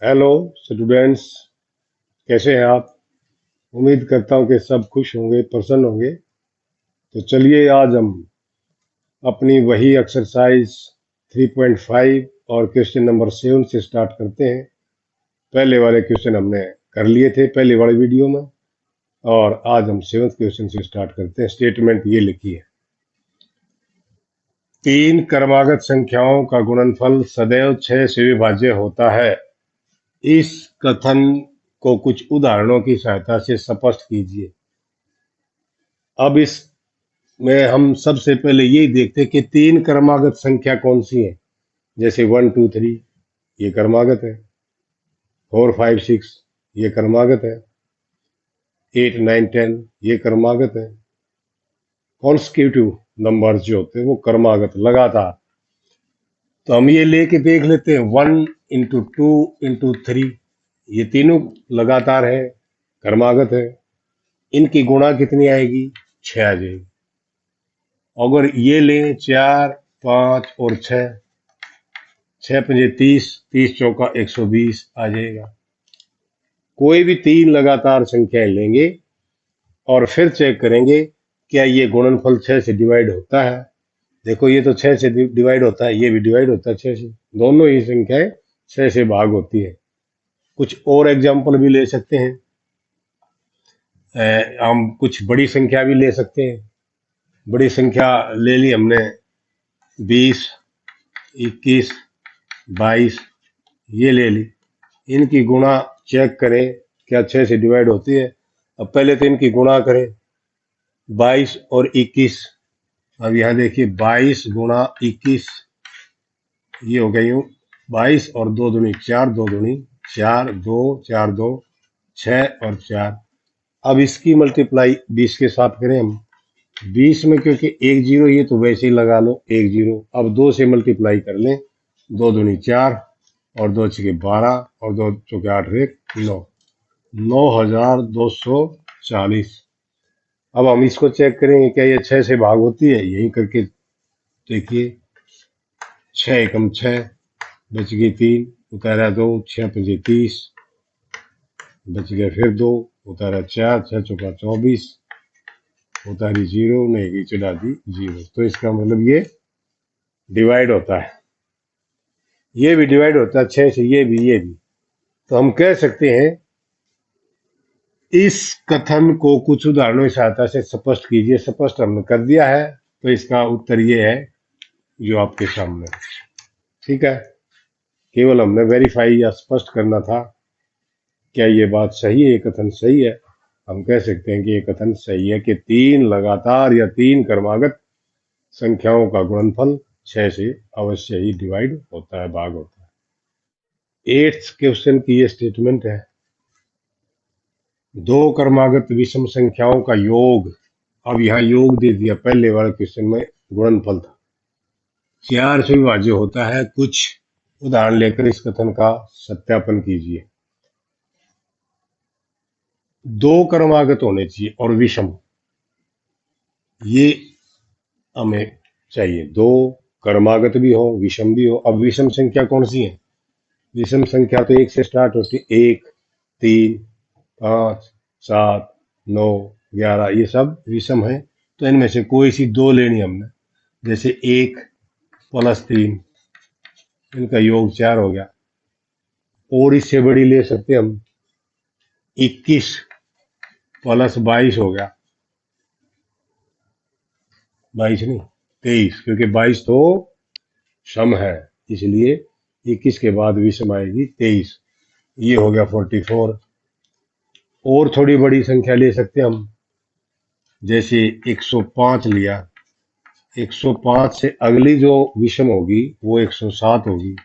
Hello students, कैसे हैं आप? उम्मीद करता हूं कि सब खुश होंगे, प्रसन्न होंगे। तो चलिए आज हम अपनी वही एक्सरसाइज 3.5 और क्वेश्चन नंबर 7 से स्टार्ट करते हैं। पहले वाले क्वेश्चन हमने कर लिए थे पहले वाले वीडियो में, और आज हम 7th क्वेश्चन से स्टार्ट करते हैं। स्टेटमेंट ये लिखी है, तीन क्रमागत संख्याओं का गुणनफल सदैव 6 से विभाज्य होता है। इस कथन को कुछ उदाहरणों की सहायता से स्पष्ट कीजिए। अब इसमें हम सबसे पहले यही देखते हैं कि तीन क्रमागत संख्या कौन सी है। जैसे 1 2 3 ये क्रमागत है, 4 5 6 ये क्रमागत है, 8 9 10 ये क्रमागत है। कॉन्स्टिट्यूटिव नंबर जो होते हैं वो क्रमागत लगातार। तो हम ये लेके देख लेते हैं, 1 × 2 × 3 ये तीनों लगातार है, क्रमागत है। इनकी गुणा कितनी आएगी? 6 आ जाएगी। अगर ये लें 4 5 और 6, 6 × 5 = 30, 30 चौका 120 आ जाएगा। कोई भी तीन लगातार संख्याएं लेंगे और फिर चेक करेंगे क्या ये गुणनफल 6 से डिवाइड होता है। देखो ये तो 6 से डिवाइड होता है, ये भी डिवाइड होता है 6 से। दोनों ही संख्याएं 6 से भाग होती है। कुछ और एग्जाम्पल भी ले सकते हैं। हम कुछ बड़ी संख्या भी ले सकते हैं। बड़ी संख्या ले ली हमने, 20 21 22 ये ले ली। इनकी गुणा चेक करें क्या 6 से डिवाइड होती है। अब पहले तो इनकी गुणा करें, 22 और 21। अब यहाँ देखिए 22 गुणा 21, ये हो गई यूं, 22 और 2 दूनी 4, 2 दूनी 4, 2 4 2 6 और 4। अब इसकी मल्टीप्लाई 20 के साथ करें हम। 20 में क्योंकि एक जीरो ये तो वैसे ही लगा लो, एक जीरो। अब 2 से मल्टीप्लाई कर लें, 2 दूनी 4 और 2 छके 12 और 2 चौके 8 एक 9, 9240। अब हम इसको चेक करेंगे क्या ये 6 से भाग होती है। यही करके देखिए, 6 एकम 6, बच गई 3, उतारा 2, 6 पंजे 30, बच गया फिर 2, उतारा 4, 6 चौका 24, उतारी 0, नहीं चढ़ा दी 0। तो इसका मतलब ये डिवाइड होता है, ये भी डिवाइड होता है 6 से, ये भी, ये भी। तो हम कह सकते हैं इस कथन को कुछ उदाहरणों की सहायता से स्पष्ट कीजिए। स्पष्ट हमने कर दिया है, तो इसका उत्तर ये है जो आपके सामने। ठीक है, केवल हमने वेरीफाई या स्पष्ट करना था क्या ये बात सही है, ये कथन सही है। हम कह सकते हैं कि ये कथन सही है कि तीन लगातार या तीन क्रमागत संख्याओं का गुणनफल 6 से अवश्य ही डिवाइड होता है, भाग होता है। 8th क्वेश्चन की ये स्टेटमेंट है, दो क्रमागत विषम संख्याओं का योग। अब यहाँ योग दे दिया, पहले वाले क्वेश्चन में गुणनफल था। 4 से विभाज्य होता है। कुछ उदाहरण लेकर इस कथन का सत्यापन कीजिए। दो क्रमागत होने चाहिए और विषम, ये हमें चाहिए। दो क्रमागत भी हो, विषम भी हो। अब विषम संख्या कौन सी है? विषम संख्या तो 1 से स्टार्ट होती है। 1 3 5 7 9 11, ये सब विषम है। तो इनमें से कोई सी दो लेनी हमने। जैसे 1 + 3, इनका योग 4 हो गया। और इससे बड़ी ले सकते हम, 21 + 22 हो गया। 22 नहीं, 23, क्योंकि 22 तो सम है, इसलिए 21 के बाद विषम आएगी 23। ये हो गया 44। और थोड़ी बड़ी संख्या ले सकते हम, जैसे 105 लिया। 105 से अगली जो विषम होगी वो 107 होगी।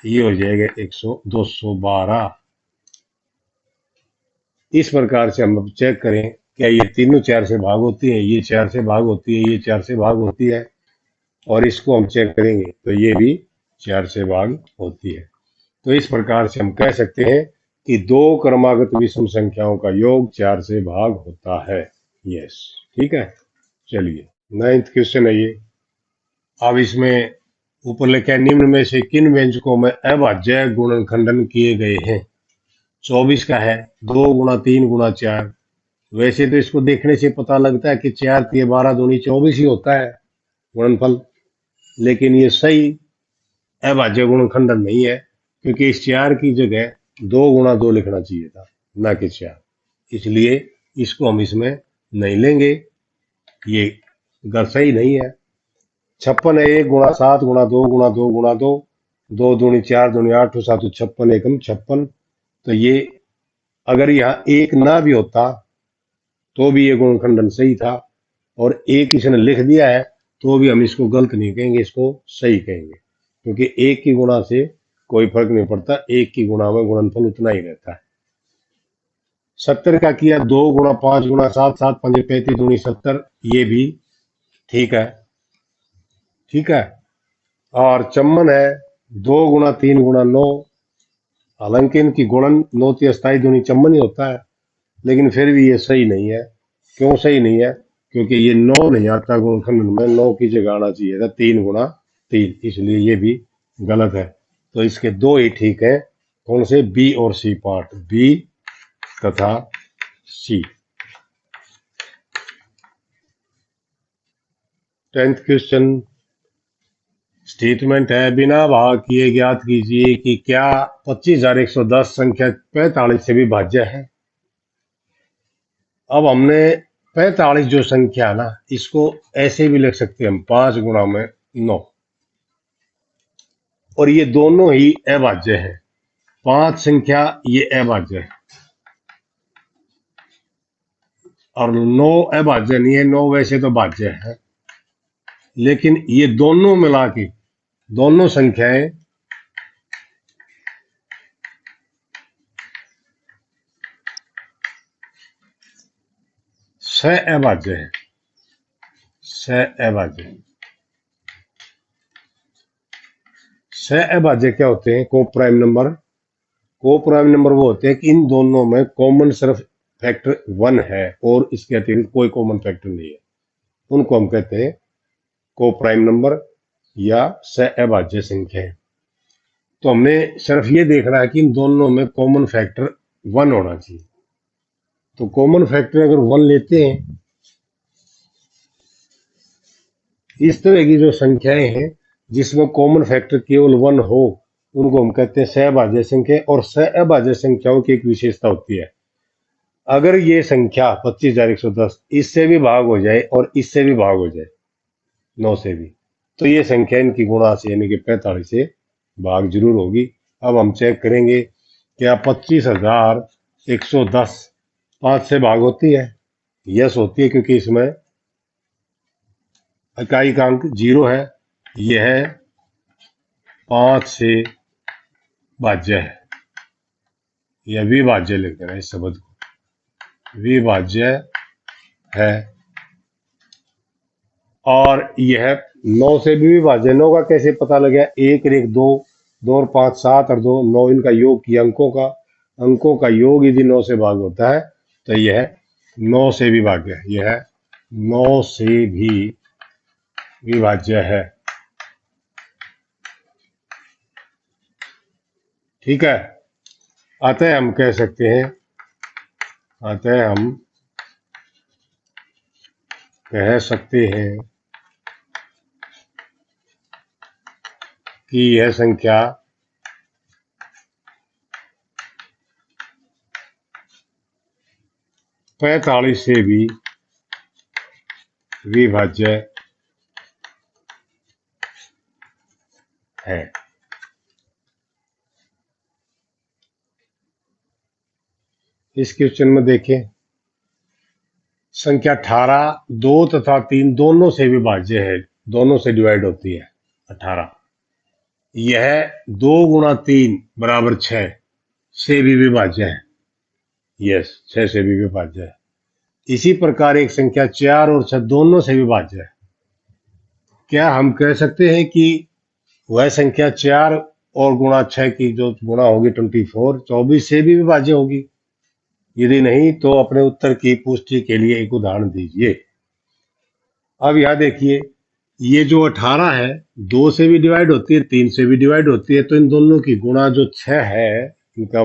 ये हो जाएगा 212। इस प्रकार से हम अब चेक करें क्या ये तीनों 4 से भाग होती है, ये 4 से भाग होती है, ये 4 से भाग होती है। और इसको हम चेक करेंगे तो ये भी 4 से भाग होती है। तो इस प्रकार से हम कह सकते हैं कि दो क्रमागत विषम संख्याओं का योग 4 से भाग होता है। यस, ठीक है। चलिए 9th क्वेश्चन है ये। अब इसमें ऊपर लिखा है निम्न में से किन व्यंजकों में अभाज्य गुणनखंडन किए गए हैं। 24 का है, 2 गुणा 3 गुणा 4। वैसे तो इसको देखने से पता लगता है कि 4×3=12 24 ही होता है गुणनफल, लेकिन ये सही अभाज्य गुणनखंडन नहीं है, क्योंकि इस 4 की जगह 2×2 लिखना चाहिए था, ना कि 4। इसलिए इसको हम इसमें नहीं लेंगे, ये सही नहीं है। 56 है, 1×7 गुणा 2 गुणा 2 गुणा 2, 2×2=4 2×8 7 एकम 56। तो ये अगर यहाँ एक ना भी होता तो भी ये गुणनखंडन सही था, और एक इसने लिख दिया है तो भी हम इसको गलत नहीं कहेंगे, इसको सही कहेंगे, क्योंकि एक की गुणा से कोई फर्क नहीं पड़ता, एक की गुणा में गुणनफल उतना ही रहता है। 70 का किया, 2×5 गुणा 7 7×5=35 ये भी ठीक है, ठीक है। और 54 है, 2×3 गुणा 9। हालांकि इनकी गुणन 9×3=54 ही होता है, लेकिन फिर भी ये सही नहीं है। क्यों सही नहीं है? क्योंकि ये 9 नहीं आता गुणनखंडन में, 9 की जगह आना चाहिए था 3×3, इसलिए ये भी गलत है। तो इसके दो ही ठीक है। कौन से? बी और सी पार्ट, बी तथा सी। 10th क्वेश्चन स्टेटमेंट है, बिना भाग किए ज्ञात कीजिए कि क्या 25,110 संख्या 45 से भी भाज्य है। अब हमने 45 जो संख्या ना, इसको ऐसे भी लिख सकते हैं हम, 5×9, और ये दोनों ही अभाज्य है। 5 संख्या ये अभाज्य है, और 9 अभाज्य नहीं है। 9 वैसे तो भाज्य है, लेकिन ये दोनों मिला के, दोनों संख्याएं सहअभाज्य है, सहअभाज्य। सहअभाज्य क्या होते हैं? को प्राइम नंबर। को प्राइम नंबर वो होते हैं कि इन दोनों में कॉमन सिर्फ फैक्टर 1 है और इसके अतिरिक्त कोई कॉमन फैक्टर नहीं है, उनको हम कहते हैं को प्राइम नंबर या सहअभाज्य संख्या। तो हमने सिर्फ ये देखना है कि इन दोनों में कॉमन फैक्टर 1 होना चाहिए। तो कॉमन फैक्टर अगर 1 लेते हैं, इस तरह की जो संख्याएं हैं जिसमें कॉमन फैक्टर केवल 1 हो, उनको हम कहते हैं सहभाज्य संख्या। और सहभाज्य संख्याओं की एक विशेषता होती है, अगर ये संख्या 25,110 इससे भी भाग हो जाए और इससे भी भाग हो जाए, 9 से भी, तो ये संख्या इनकी गुणा से यानी कि 45 से भाग जरूर होगी। अब हम चेक करेंगे, क्या 25,110 5 से भाग होती है? यस होती है, क्योंकि इसमें इकाई का अंक 0 है। यह 5 से भाज्य है, यह विभाज्य लिख देना इस शब्द को, विभाज्य है। और यह 9 से भी विभाज्य। 9 का कैसे पता लगा? 1 और 1 2, 2 और 5 7 और 2 9, इनका योग किया अंकों का योग यदि 9 से भाग होता है तो यह 9 से विभाज्य है, यह 9 से भी विभाज्य है। ठीक है। अतः हम कह सकते हैं, अतः हम कह सकते हैं कि यह संख्या पैंतालीस से भी विभाज्य है। इस क्वेश्चन में देखें, संख्या 18 2 तथा 3 दोनों से विभाज्य है, दोनों से डिवाइड होती है 18। यह 2×3=6 से भी विभाज्य है। यस, 6 से भी विभाज्य है। इसी प्रकार एक संख्या 4 और 6 दोनों से विभाज्य है। क्या हम कह सकते हैं कि वह संख्या 4 और गुणा 6 की जो गुणा होगी 24 से भी विभाज्य होगी? यदि नहीं तो अपने उत्तर की पुष्टि के लिए एक उदाहरण दीजिए। अब यहां देखिए, ये जो 18 है 2 से भी डिवाइड होती है 3 से भी डिवाइड होती है, तो इन दोनों की गुणा जो 6 है इनका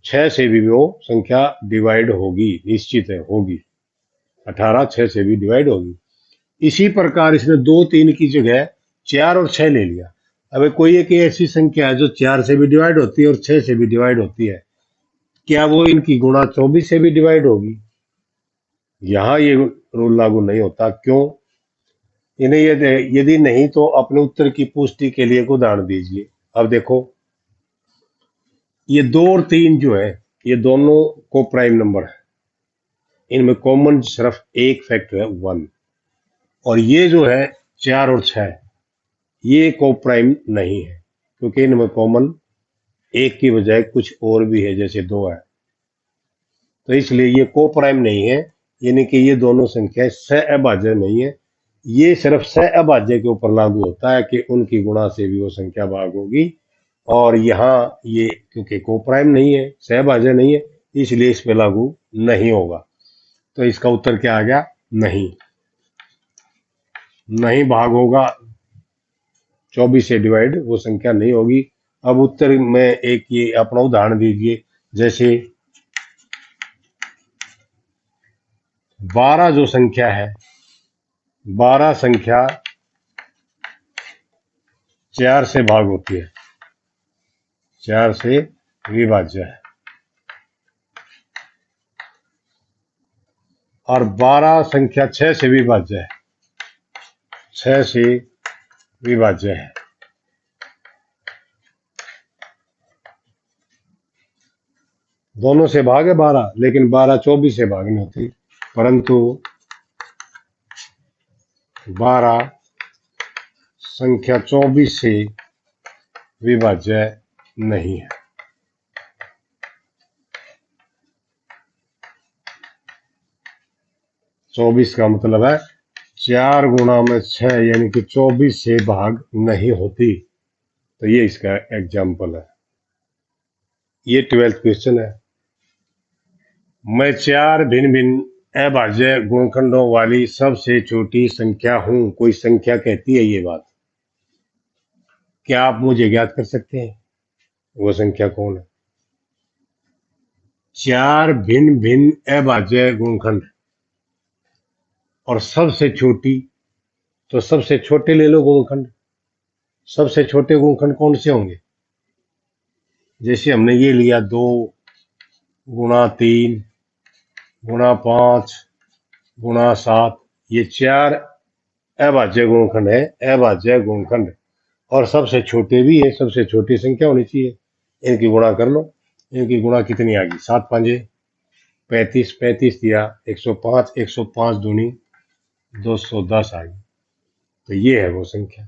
6 से भी वो संख्या डिवाइड होगी, निश्चित है होगी। 18 6 से भी डिवाइड होगी। इसी प्रकार इसने 2 3 की जगह 4 और 6 ले लिया। अब कोई एक ऐसी संख्या है जो 4 से भी डिवाइड होती है और 6 से भी डिवाइड होती है, क्या वो इनकी गुणा 24 से भी डिवाइड होगी? यहाँ ये रूल लागू नहीं होता। क्यों? इन्हें यदि नहीं तो अपने उत्तर की पुष्टि के लिए एक उदाहरण दीजिए। अब देखो, ये 2 और 3 जो है ये दोनों को प्राइम नंबर है, इनमें कॉमन सिर्फ एक फैक्टर है 1। और ये जो है 4 और 6 ये को प्राइम नहीं है, क्योंकि इनमें कॉमन एक की बजाय कुछ और भी है, जैसे 2 है, तो इसलिए ये को प्राइम नहीं है। यानी कि ये दोनों संख्या सहअभाज्य नहीं है। ये सिर्फ सहअभाज्य के ऊपर लागू होता है कि उनकी गुणा से भी वो संख्या भाग होगी। और यहाँ ये क्योंकि को प्राइम नहीं है, सहअभाज्य नहीं है, इसलिए इस पे लागू नहीं होगा। तो इसका उत्तर क्या आ गया? नहीं। नहीं भाग होगा, 24 से डिवाइड वो संख्या नहीं होगी। अब उत्तर में एक ये अपना उदाहरण दीजिए। जैसे 12 जो संख्या है, 12 संख्या 4 से भाग होती है, 4 से विभाज्य है। और 12 संख्या 6 से विभाज्य है, 6 से विभाज्य है। दोनों से भाग है 12, लेकिन 12 24 से भाग नहीं होती, परंतु 12 संख्या 24 से विभाज्य नहीं है। 24 का मतलब है 4 गुणा में 6, यानी कि 24 से भाग नहीं होती। तो ये इसका एग्जाम्पल है। ये 12th क्वेश्चन है। मैं 4 भिन्न भिन्न अभाज्य गुणखंडों वाली सबसे छोटी संख्या हूं। कोई संख्या कहती है ये बात, क्या आप मुझे ज्ञात कर सकते हैं वो संख्या कौन है? 4 भिन्न भिन्न अभाज्य गुणखंड और सबसे छोटी, तो सबसे छोटे ले लो गुणखंड। सबसे छोटे गुणखंड कौन से होंगे? जैसे हमने ये लिया 2 गुणा 3 गुणा 5 गुणा 7, ये 4 अभाज्य गुणखंड है, अभाज्य गुणखंड। और सबसे छोटे भी है, सबसे छोटी संख्या होनी चाहिए। इनकी गुणा कर लो। इनकी गुणा कितनी आ गई? 7 5 35, 35 दिया 105, 105 दूनी 210 आ गई। तो ये है वो संख्या।